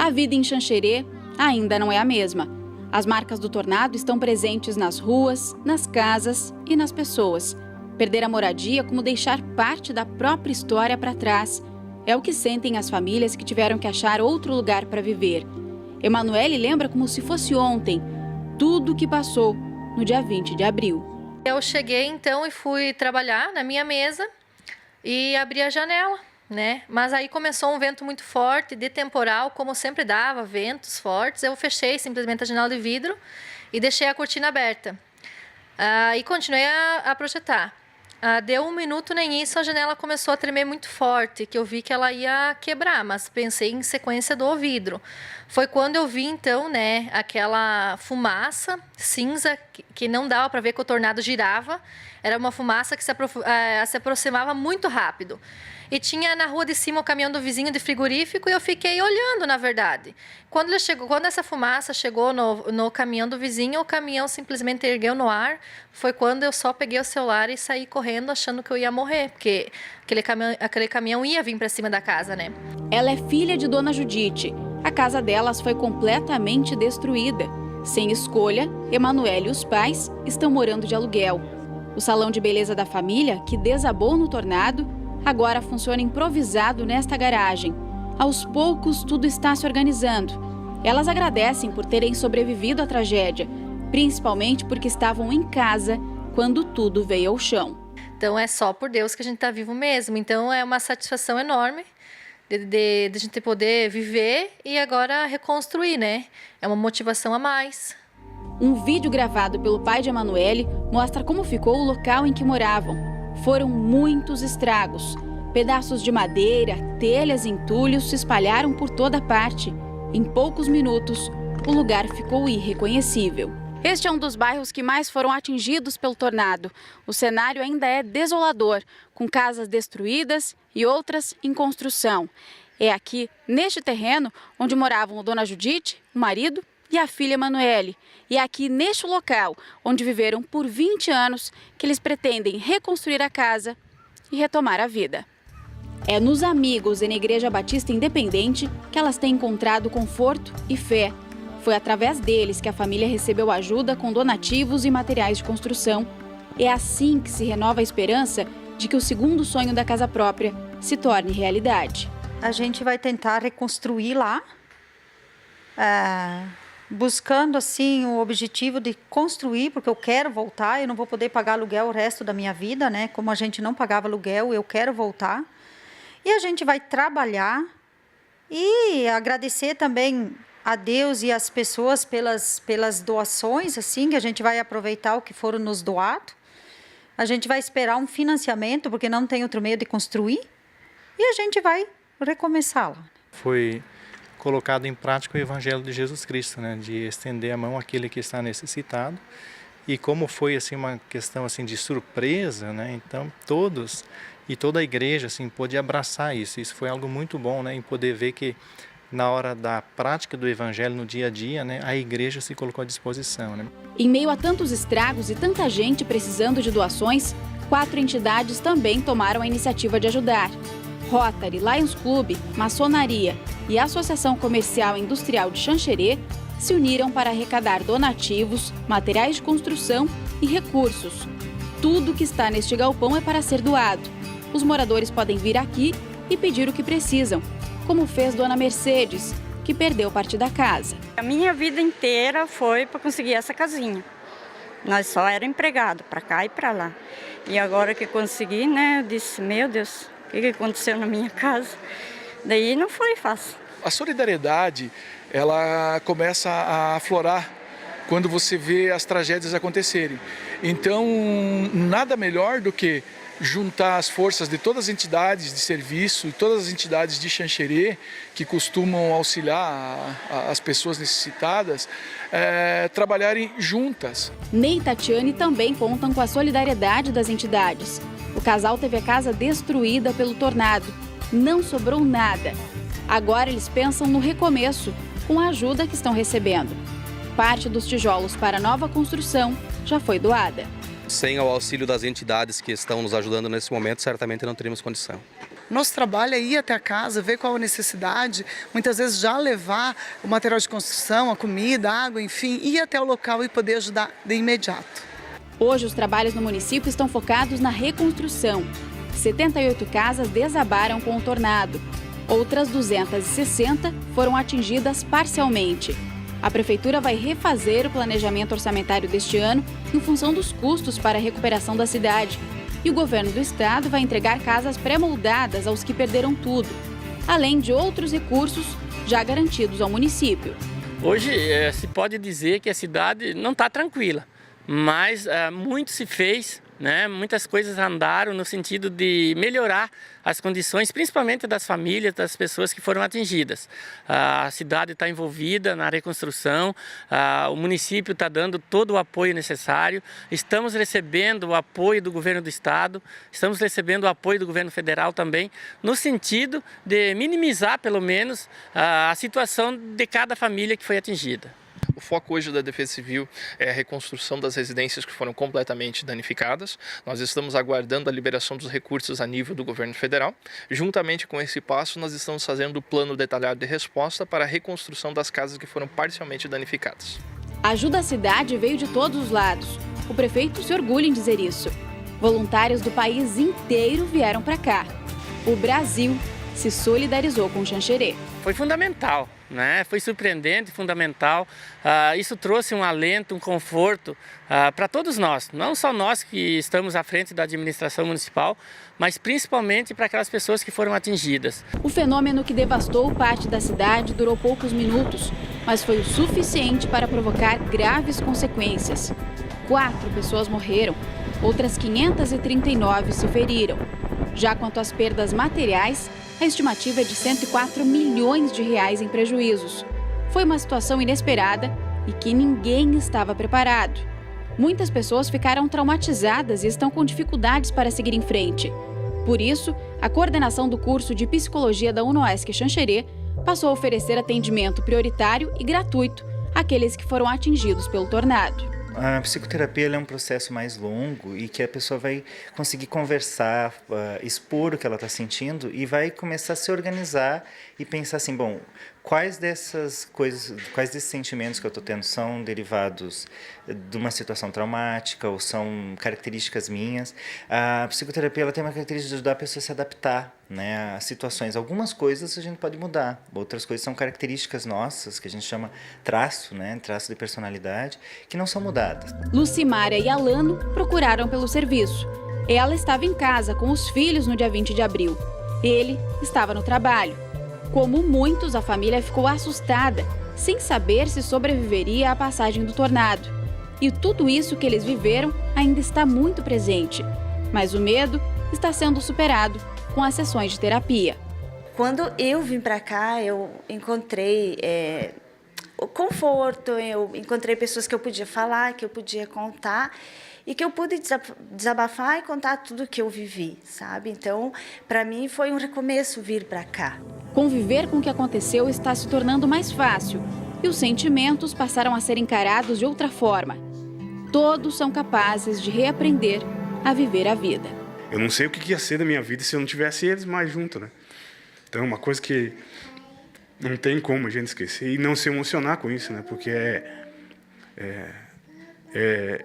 A vida em Xanxerê ainda não é a mesma. As marcas do tornado estão presentes nas ruas, nas casas e nas pessoas. Perder a moradia é como deixar parte da própria história para trás. É o que sentem as famílias que tiveram que achar outro lugar para viver. Emanuele lembra como se fosse ontem tudo o que passou no dia 20 de abril. Eu cheguei então e fui trabalhar na minha mesa e abri a janela, né? Mas aí começou um vento muito forte, de temporal, como sempre dava, ventos fortes. Eu fechei simplesmente a janela de vidro e deixei a cortina aberta. E continuei a projetar. Deu 1 minuto, nem isso, a janela começou a tremer muito forte, que eu vi que ela ia quebrar, mas pensei em sequência do vidro. Foi quando eu vi, então, né, aquela fumaça cinza, que não dava para ver que o tornado girava. Era uma fumaça que se aproximava muito rápido. E tinha na rua de cima o caminhão do vizinho de frigorífico e eu fiquei olhando, na verdade. Quando essa fumaça chegou no caminhão do vizinho, o caminhão simplesmente ergueu no ar. Foi quando eu só peguei o celular e saí correndo achando que eu ia morrer, porque aquele caminhão ia vir para cima da casa, né? Ela é filha de Dona Judite. A casa delas foi completamente destruída. Sem escolha, Emanuele e os pais estão morando de aluguel. O salão de beleza da família, que desabou no tornado, agora funciona improvisado nesta garagem. Aos poucos, tudo está se organizando. Elas agradecem por terem sobrevivido à tragédia, principalmente porque estavam em casa quando tudo veio ao chão. Então é só por Deus que a gente está vivo mesmo. Então é uma satisfação enorme de a gente poder viver e agora reconstruir, né? É uma motivação a mais. Um vídeo gravado pelo pai de Emanuele mostra como ficou o local em que moravam. Foram muitos estragos. Pedaços de madeira, telhas e entulhos se espalharam por toda parte. Em poucos minutos, o lugar ficou irreconhecível. Este é um dos bairros que mais foram atingidos pelo tornado. O cenário ainda é desolador, com casas destruídas e outras em construção. É aqui, neste terreno, onde moravam a Dona Judite, o marido e a filha Emanuele. E é aqui, neste local, onde viveram por 20 anos, que eles pretendem reconstruir a casa e retomar a vida. É nos amigos e na Igreja Batista Independente que elas têm encontrado conforto e fé. Foi através deles que a família recebeu ajuda com donativos e materiais de construção. É assim que se renova a esperança de que o segundo sonho da casa própria se torne realidade. A gente vai tentar reconstruir lá, buscando assim o objetivo de construir, porque eu quero voltar, eu não vou poder pagar aluguel o resto da minha vida, né? Como a gente não pagava aluguel, eu quero voltar. E a gente vai trabalhar e agradecer também a Deus e as pessoas pelas doações, assim, que a gente vai aproveitar o que foram nos doado. A gente vai esperar um financiamento, porque não tem outro meio de construir, e a gente vai recomeçar lá. Foi colocado em prática o Evangelho de Jesus Cristo, né, de estender a mão àquele que está necessitado. E como foi assim uma questão assim de surpresa, né, então todos e toda a igreja assim pôde abraçar isso. Isso foi algo muito bom, né, em poder ver que na hora da prática do Evangelho no dia a dia, né, a igreja se colocou à disposição, né? Em meio a tantos estragos e tanta gente precisando de doações, 4 entidades também tomaram a iniciativa de ajudar. Rotary, Lions Club, Maçonaria e a Associação Comercial e Industrial de Xanxerê se uniram para arrecadar donativos, materiais de construção e recursos. Tudo que está neste galpão é para ser doado. Os moradores podem vir aqui e pedir o que precisam, como fez Dona Mercedes, que perdeu parte da casa. A minha vida inteira foi para conseguir essa casinha. Nós só era empregado, para cá e para lá. E agora que consegui, né, eu disse, meu Deus, o que aconteceu na minha casa? Daí não foi fácil. A solidariedade, ela começa a aflorar quando você vê as tragédias acontecerem. Então, nada melhor do que juntar as forças de todas as entidades de serviço e todas as entidades de Xanxerê que costumam auxiliar as pessoas necessitadas, trabalharem juntas. Ney e Tatiane também contam com a solidariedade das entidades. O casal teve a casa destruída pelo tornado. Não sobrou nada. Agora eles pensam no recomeço, com a ajuda que estão recebendo. Parte dos tijolos para a nova construção já foi doada. Sem o auxílio das entidades que estão nos ajudando nesse momento, certamente não teríamos condição. Nosso trabalho é ir até a casa, ver qual a necessidade, muitas vezes já levar o material de construção, a comida, a água, enfim, ir até o local e poder ajudar de imediato. Hoje, os trabalhos no município estão focados na reconstrução. 78 casas desabaram com o tornado. Outras 260 foram atingidas parcialmente. A Prefeitura vai refazer o planejamento orçamentário deste ano em função dos custos para a recuperação da cidade. E o governo do estado vai entregar casas pré-moldadas aos que perderam tudo, além de outros recursos já garantidos ao município. Hoje se pode dizer que a cidade não está tranquila, mas muito se fez, né? Muitas coisas andaram no sentido de melhorar as condições, principalmente das famílias, das pessoas que foram atingidas. A cidade está envolvida na reconstrução, o município está dando todo o apoio necessário, estamos recebendo o apoio do governo do estado, estamos recebendo o apoio do governo federal também, no sentido de minimizar, pelo menos, a situação de cada família que foi atingida. O foco hoje da Defesa Civil é a reconstrução das residências que foram completamente danificadas. Nós estamos aguardando a liberação dos recursos a nível do governo federal. Juntamente com esse passo, nós estamos fazendo o plano detalhado de resposta para a reconstrução das casas que foram parcialmente danificadas. A ajuda à cidade veio de todos os lados. O prefeito se orgulha em dizer isso. Voluntários do país inteiro vieram para cá. O Brasil se solidarizou com Xanxerê. Foi fundamental, né? Foi surpreendente, fundamental. Isso trouxe um alento, um conforto para todos nós, não só nós que estamos à frente da administração municipal, mas principalmente para aquelas pessoas que foram atingidas. O fenômeno que devastou parte da cidade durou poucos minutos, mas foi o suficiente para provocar graves consequências. 4 pessoas morreram, outras 539 se feriram. Já quanto às perdas materiais, a estimativa é de 104 milhões de reais em prejuízos. Foi uma situação inesperada e que ninguém estava preparado. Muitas pessoas ficaram traumatizadas e estão com dificuldades para seguir em frente. Por isso, a coordenação do curso de Psicologia da UNOESC Xanxerê passou a oferecer atendimento prioritário e gratuito àqueles que foram atingidos pelo tornado. A psicoterapia é um processo mais longo e que a pessoa vai conseguir conversar, expor o que ela está sentindo e vai começar a se organizar e pensar assim, bom, quais dessas coisas, quais desses sentimentos que eu estou tendo são derivados de uma situação traumática ou são características minhas. A psicoterapia ela tem uma característica de ajudar a pessoa a se adaptar, né, às situações. Algumas coisas a gente pode mudar, outras coisas são características nossas, que a gente chama traço, né, traço de personalidade, que não são mudadas. Lucimara e Alano procuraram pelo serviço. Ela estava em casa com os filhos no dia 20 de abril. Ele estava no trabalho. Como muitos, a família ficou assustada, sem saber se sobreviveria à passagem do tornado. E tudo isso que eles viveram ainda está muito presente. Mas o medo está sendo superado com as sessões de terapia. Quando eu vim para cá, eu encontrei o conforto, eu encontrei pessoas que eu podia falar, que eu podia contar e que eu pude desabafar e contar tudo que eu vivi, sabe? Então, para mim foi um recomeço vir para cá. Conviver com o que aconteceu está se tornando mais fácil e os sentimentos passaram a ser encarados de outra forma. Todos são capazes de reaprender a viver a vida. Eu não sei o que ia ser da minha vida se eu não tivesse eles mais junto, né? Então, uma coisa que não tem como a gente esquecer e não se emocionar com isso, né? Porque é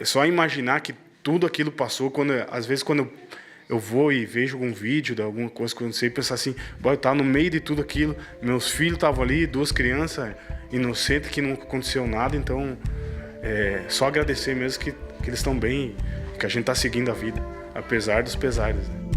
só imaginar que tudo aquilo passou, às vezes quando eu vou e vejo algum vídeo de alguma coisa que eu não sei, pensar assim, eu estava no meio de tudo aquilo, meus filhos estavam ali, 2 crianças inocentes que não aconteceu nada, então só agradecer mesmo que eles estão bem, que a gente está seguindo a vida, apesar dos pesares, né?